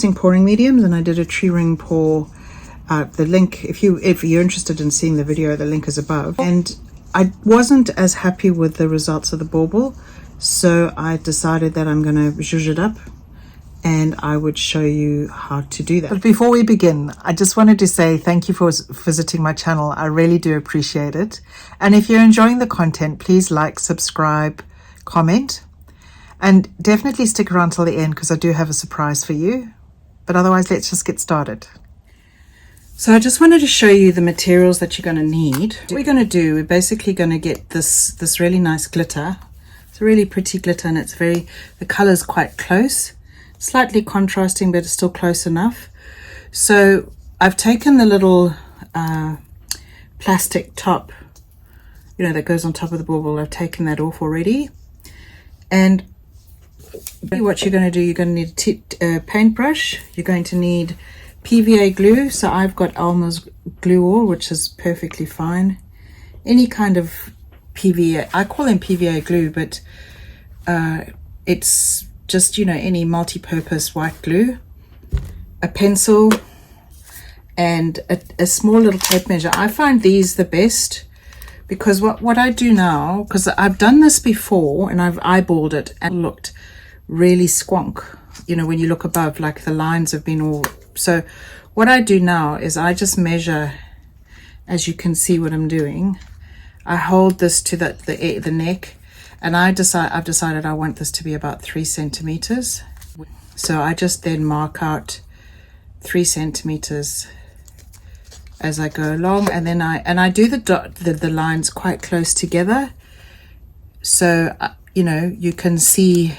testing pouring mediums, and I did a tree ring pour. The link, if you're interested in seeing the video, the link is above. And I wasn't as happy with the results of the bauble, so I decided that I'm going to zhuzh it up, and I would show you how to do that. But before we begin, I just wanted to say thank you for visiting my channel. I really do appreciate it. And if you're enjoying the content, please like, subscribe, comment, and definitely stick around till the end because I do have a surprise for you. But otherwise, let's just get started. So I just wanted to show you the materials that you're going to need. What we're going to do, we're basically going to get this really nice glitter. It's a really pretty glitter, and it's the color's quite close, slightly contrasting, but it's still close enough. So I've taken the little plastic top, you know, that goes on top of the bauble. I've taken that off already. And what you're going to do, you're going to need a paintbrush. You're going to need PVA glue. So I've got Elmers Glue All, which is perfectly fine. Any kind of PVA, I call them PVA glue, but it's just, you know, any multi-purpose white glue, a pencil, and a small little tape measure. I find these the best because what I do now, because I've done this before and I've eyeballed it and looked really squonk, you know, when you look above, like the lines have been all. So what I do now is I just measure, as you can see what I'm doing. I hold this to the neck, and I've decided I want this to be about 3 centimeters. So I just then mark out 3 centimeters as I go along, and then I do the lines quite close together, so you know, you can see.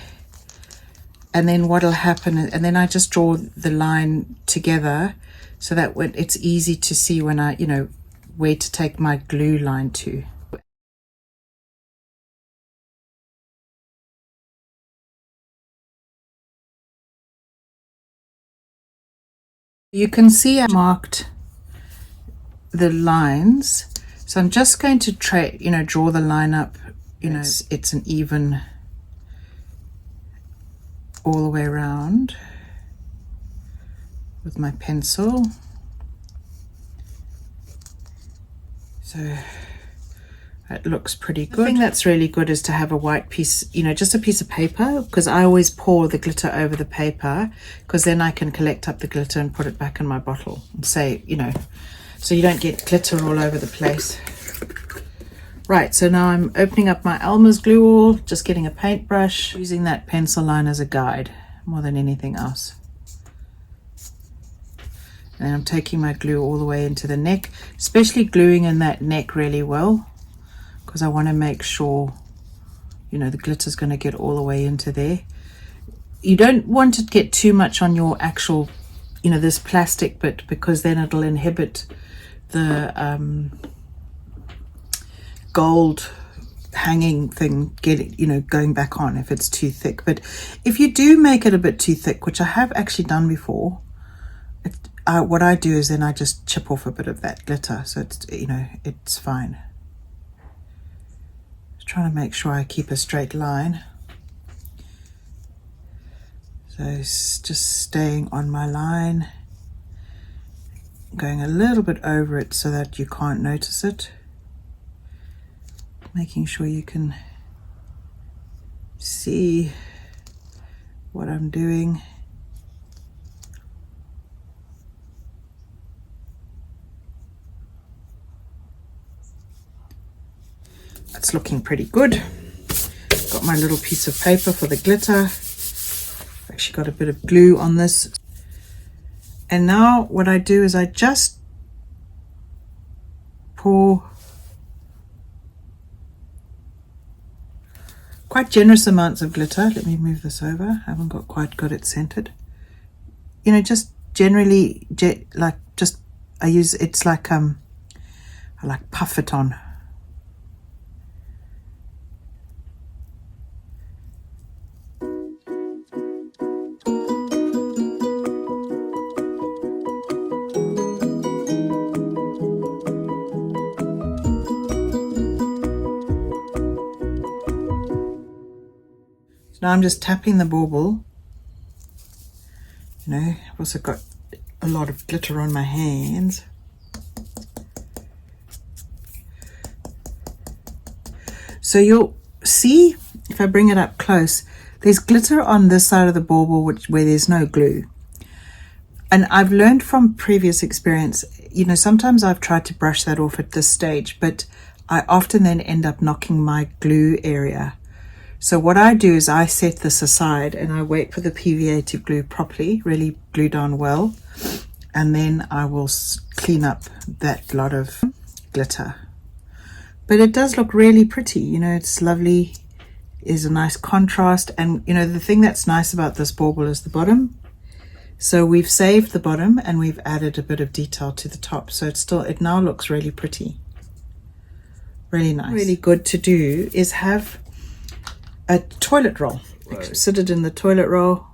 And then what'll happen, and then I just draw the line together so that when it's easy to see when I, you know, where to take my glue line to. You can see I marked the lines, so I'm just going to draw the line up, you know, it's an even all the way around with my pencil. So it looks pretty good. The thing that's really good is to have a white piece, you know, just a piece of paper, because I always pour the glitter over the paper, because then I can collect up the glitter and put it back in my bottle and say, you know, so you don't get glitter all over the place. Right, so now I'm opening up my Elmers Glue All, just getting a paintbrush, using that pencil line as a guide more than anything else. And I'm taking my glue all the way into the neck, especially gluing in that neck really well, because I want to make sure, you know, the glitter's going to get all the way into there. You don't want to get too much on your actual, you know, this plastic bit, because then it'll inhibit the gold hanging thing going back on if it's too thick. But if you do make it a bit too thick, which I have actually done before, what I do is then I just chip off a bit of that glitter, so it's, you know, it's fine. Just trying to make sure I keep a straight line, so it's just staying on my line, going a little bit over it so that you can't notice it, making sure you can see what I'm doing. That's looking pretty good. Got my little piece of paper for the glitter. I've actually got a bit of glue on this. And now what I do is I just pour quite generous amounts of glitter. Let me move this over. I haven't quite got it centered. You know, just generally, like, just, I use, it's like, I like puff it on. Now I'm just tapping the bauble You know, I've also got a lot of glitter on my hands. So you'll see, if I bring it up close, there's glitter on this side of the bauble where there's no glue. And I've learned from previous experience, you know, sometimes I've tried to brush that off at this stage, but I often then end up knocking my glue area. So what I do is I set this aside and I wait for the PVA to glue properly, really glue down well, and then I will clean up that lot of glitter. But it does look really pretty, you know, it's lovely, is a nice contrast. And you know, the thing that's nice about this bauble is the bottom. So we've saved the bottom and we've added a bit of detail to the top, so it now looks really pretty, really nice. Really good to do is have a toilet roll. Right. Sit it in the toilet roll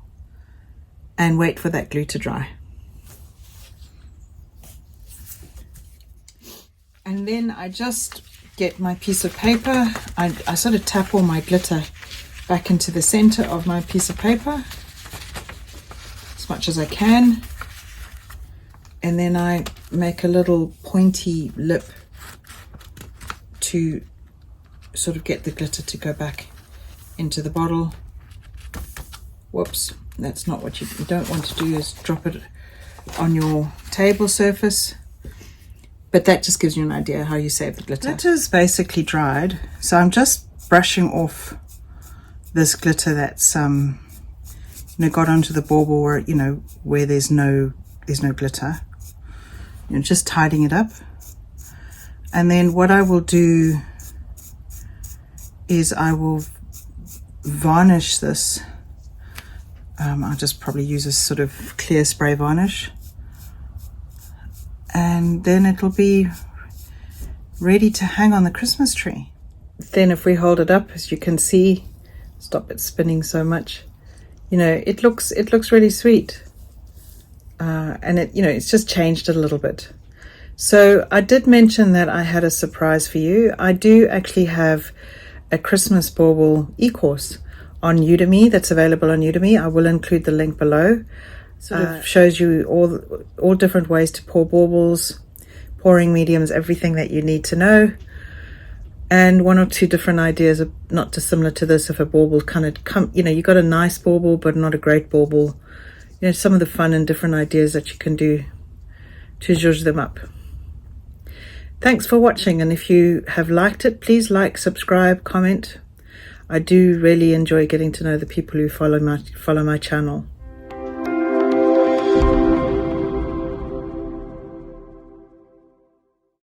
and wait for that glue to dry. And then I just get my piece of paper. I sort of tap all my glitter back into the center of my piece of paper as much as I can. And then I make a little pointy lip to sort of get the glitter to go back into the bottle. Whoops, that's not what you don't want to do, is drop it on your table surface. But that just gives you an idea how you save the glitter. Glitter's basically dried, so I'm just brushing off this glitter that's you know, got onto the bauble where, you know, where there's no glitter. You know, just tidying it up. And then what I will do is I will varnish this. I'll just probably use a sort of clear spray varnish, and then it'll be ready to hang on the Christmas tree. Then if we hold it up, as you can see, stop it spinning so much, you know, it looks really sweet, and it, you know, it's just changed it a little bit. So I did mention that I had a surprise for you. I do actually have a Christmas Bauble e-course on Udemy that's available on Udemy. I will include the link below. Sort of shows you all different ways to pour baubles, pouring mediums, everything that you need to know, and one or two different ideas of, not dissimilar to this, if a bauble kind of you know, you got a nice bauble but not a great bauble, you know, some of the fun and different ideas that you can do to zhuzh them up. Thanks for watching, and if you have liked it, please like, subscribe, comment. I do really enjoy getting to know the people who follow my channel.